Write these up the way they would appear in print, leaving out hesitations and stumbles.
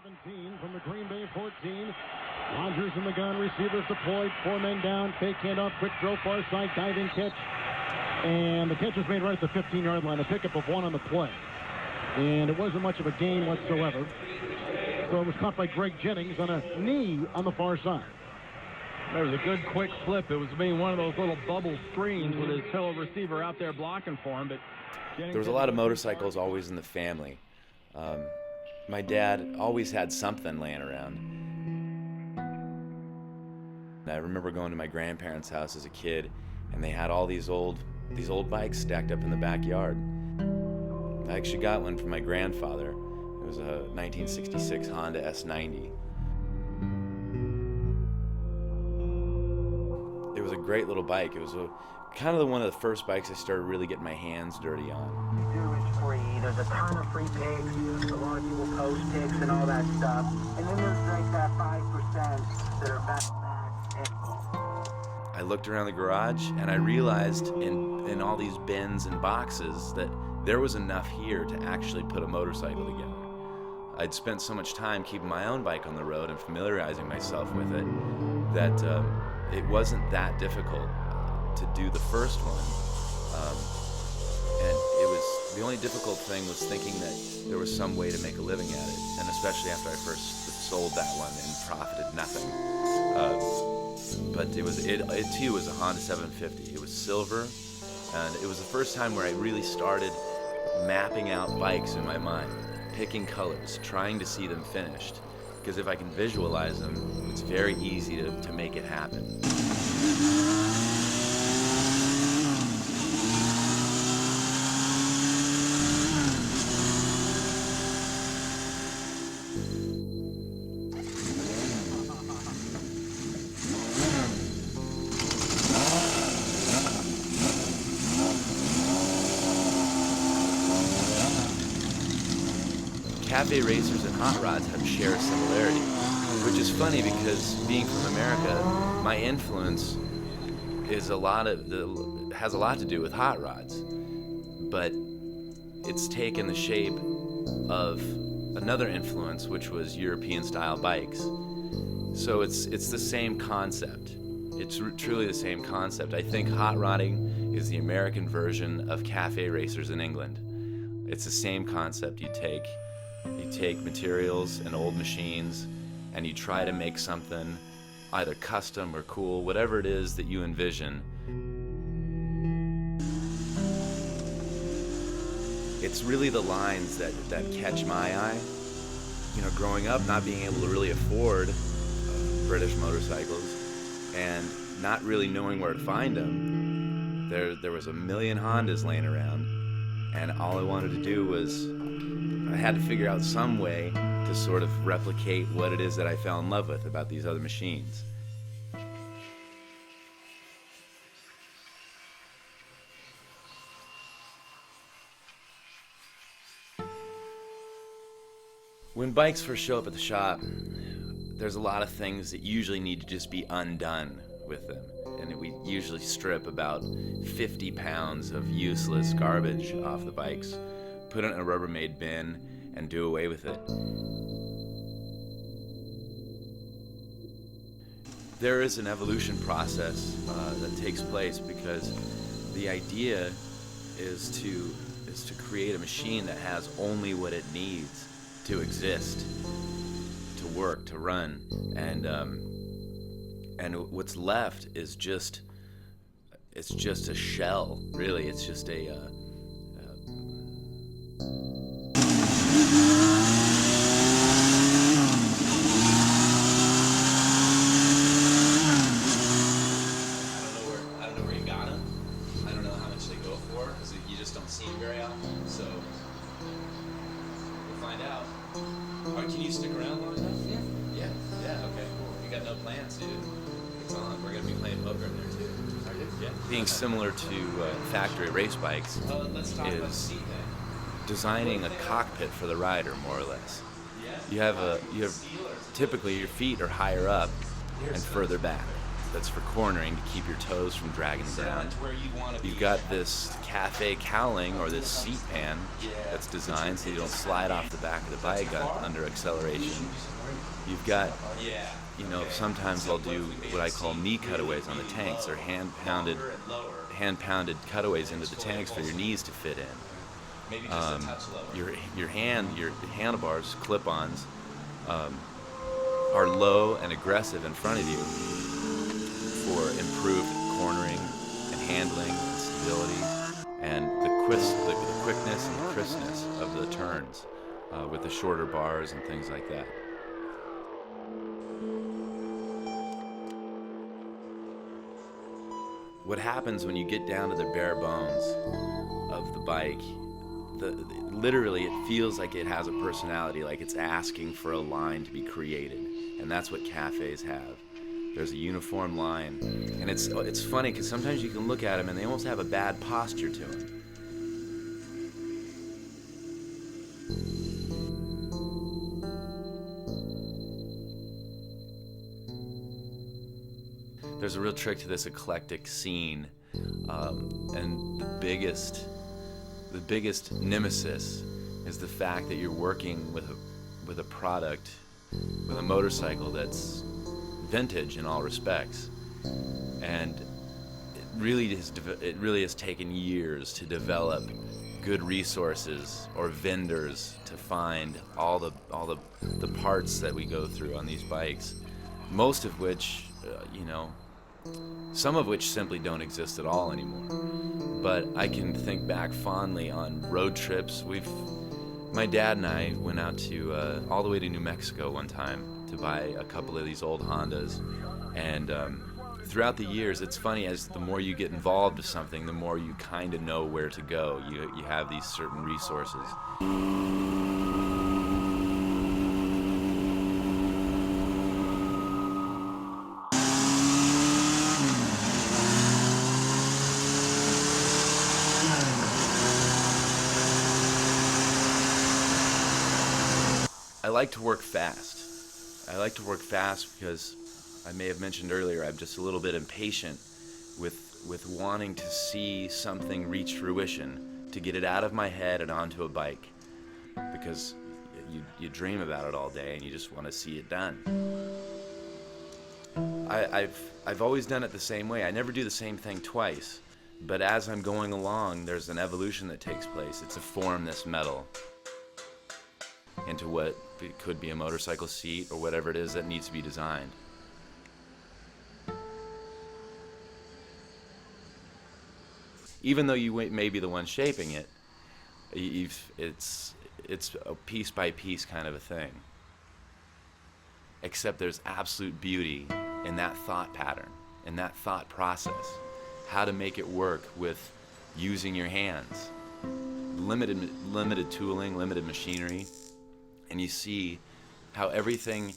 17 from the Green Bay 14. Rodgers in the gun, receivers deployed, 4 men down, fake handoff, quick throw, far side, diving catch. And the catch was made right at the 15-yard line, a pickup of 1 on the play. And it wasn't much of a gain whatsoever. So it was caught by Greg Jennings on a knee on the far side. There was a good quick flip. It was being one of those little bubble screens with his fellow receiver out there blocking for him. But Jennings, there was a lot of motorcycles always in the family. My dad always had something laying around. I remember going to my grandparents' house as a kid, and they had all these old bikes stacked up in the backyard. I actually got one from my grandfather. It was a 1966 Honda S90. It was a great little bike. It was kind of one of the first bikes I started really getting my hands dirty on. It's free. There's a ton of free pigs. A lot of people post pigs and all that stuff. And then there's like that 5% that are backpacks. I looked around the garage and I realized in all these bins and boxes that there was enough here to actually put a motorcycle together. I'd spent so much time keeping my own bike on the road and familiarizing myself with it that it wasn't that difficult to do the first one. And it was, the only difficult thing was thinking that there was some way to make a living at it, and especially after I first sold that one and profited nothing. But it too was a Honda 750. It was silver, and it was the first time where I really started mapping out bikes in my mind, picking colors, trying to see them finished. Because if I can visualize them, it's very easy to make it happen. Cafe racers and hot rods share a similarity, which is funny because being from America, my influence has a lot to do with hot rods, but it's taken the shape of another influence, which was European-style bikes. So it's the same concept. It's truly the same concept. I think hot rodding is the American version of cafe racers in England. It's the same concept. You take materials and old machines and you try to make something either custom or cool, whatever it is that you envision. It's really the lines that catch my eye. You know, growing up not being able to really afford British motorcycles and not really knowing where to find them, there was a million Hondas laying around, and all I wanted to do was I had to figure out some way to sort of replicate what it is that I fell in love with about these other machines. When bikes first show up at the shop, there's a lot of things that usually need to just be undone with them. And we usually strip about 50 pounds of useless garbage off the bikes, put it in a Rubbermaid bin, and do away with it. There is an evolution process that takes place because the idea is to create a machine that has only what it needs to exist, to work, to run, and what's left is just a shell. Really, it's just a very often, so we'll find out. Or can you stick around long enough? Yeah, okay, cool. You got no plans, dude. It's on. We're gonna be playing poker in there too. Are you? Yeah. Being similar to factory race bikes is designing a cockpit for the rider, more or less. You have typically your feet are higher up and further back. that's for cornering to keep your toes from dragging down. You've got this cafe cowling or this seat pan that's designed so you don't slide off the back of the bike under acceleration. You've got, sometimes I'll do what I call knee cutaways on the tanks, or hand-pounded cutaways into the tanks for your knees to fit in. Your handlebars, clip-ons, are low and aggressive in front of you for improved cornering and handling and stability and the quickness and the crispness of the turns with the shorter bars and things like that. What happens when you get down to the bare bones of the bike, literally it feels like it has a personality, like it's asking for a line to be created. And that's what cafes have. There's a uniform line. And it's funny because sometimes you can look at them and they almost have a bad posture to them. There's a real trick to this eclectic scene, and the biggest nemesis is the fact that you're working with a product, with a motorcycle that's vintage in all respects, and it really has taken years to develop good resources or vendors to find all the parts that we go through on these bikes, most of which, some of which simply don't exist at all anymore. But I can think back fondly on road trips. My dad and I went out to all the way to New Mexico one time to buy a couple of these old Hondas, and throughout the years, it's funny, as the more you get involved with something, the more you kind of know where to go. You have these certain resources. I like to work fast. I like to work fast because I may have mentioned earlier, I'm just a little bit impatient with wanting to see something reach fruition, to get it out of my head and onto a bike, because you dream about it all day and you just want to see it done. I've always done it the same way. I never do the same thing twice, but as I'm going along, there's an evolution that takes place. It's to form this metal into what it could be a motorcycle seat or whatever it is that needs to be designed. Even though you may be the one shaping it, it's a piece by piece kind of a thing. Except there's absolute beauty in that thought pattern, in that thought process. How to make it work with using your hands. Limited tooling, limited machinery. And you see how everything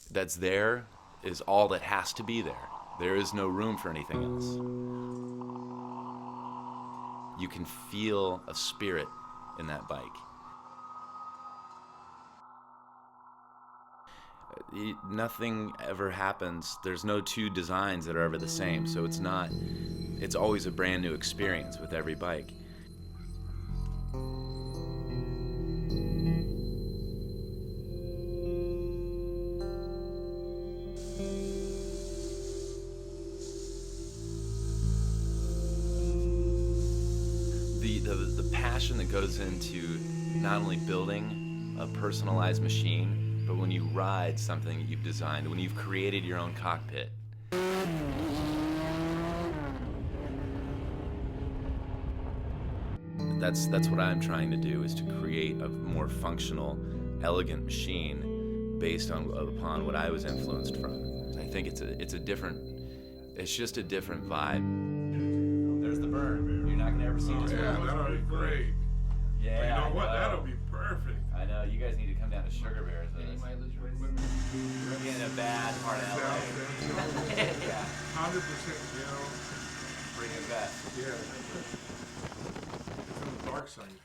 that's there is all that has to be there. There is no room for anything else. You can feel a spirit in that bike. Nothing ever happens. There's no two designs that are ever the same, so it's always a brand new experience with every bike. The passion that goes into not only building a personalized machine, but when you ride something that you've designed, when you've created your own cockpit. That's what I'm trying to do, is to create a more functional, elegant machine based upon what I was influenced from. I think it's just a different vibe. There's the burn. You're not gonna ever see this. Yeah, that'll be great. Yeah, but you know what? That'll be perfect. I know. You guys need to come down to Sugar Bears with us. We're gonna be in a bad part of LA. Yeah. 100%, Bring it back. Yeah. It's on the dark side.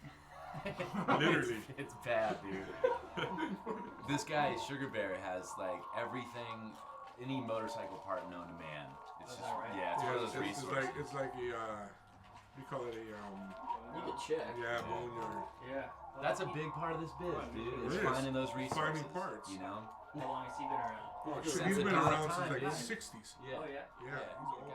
Literally. It's bad, dude. This guy, Sugar Bear, has like everything, any motorcycle part known to man. It's just, that right? yeah, it's one of those it's resources. like a we call it a You could check. boneyard. Yeah. That's a big part of this biz, dude. It Is is. finding those resources. Finding parts. You know? How long has he been around? Oh, shit, Since he's the been dawn of around since time, like the man. 60s. Oh, yeah? Yeah, he's old.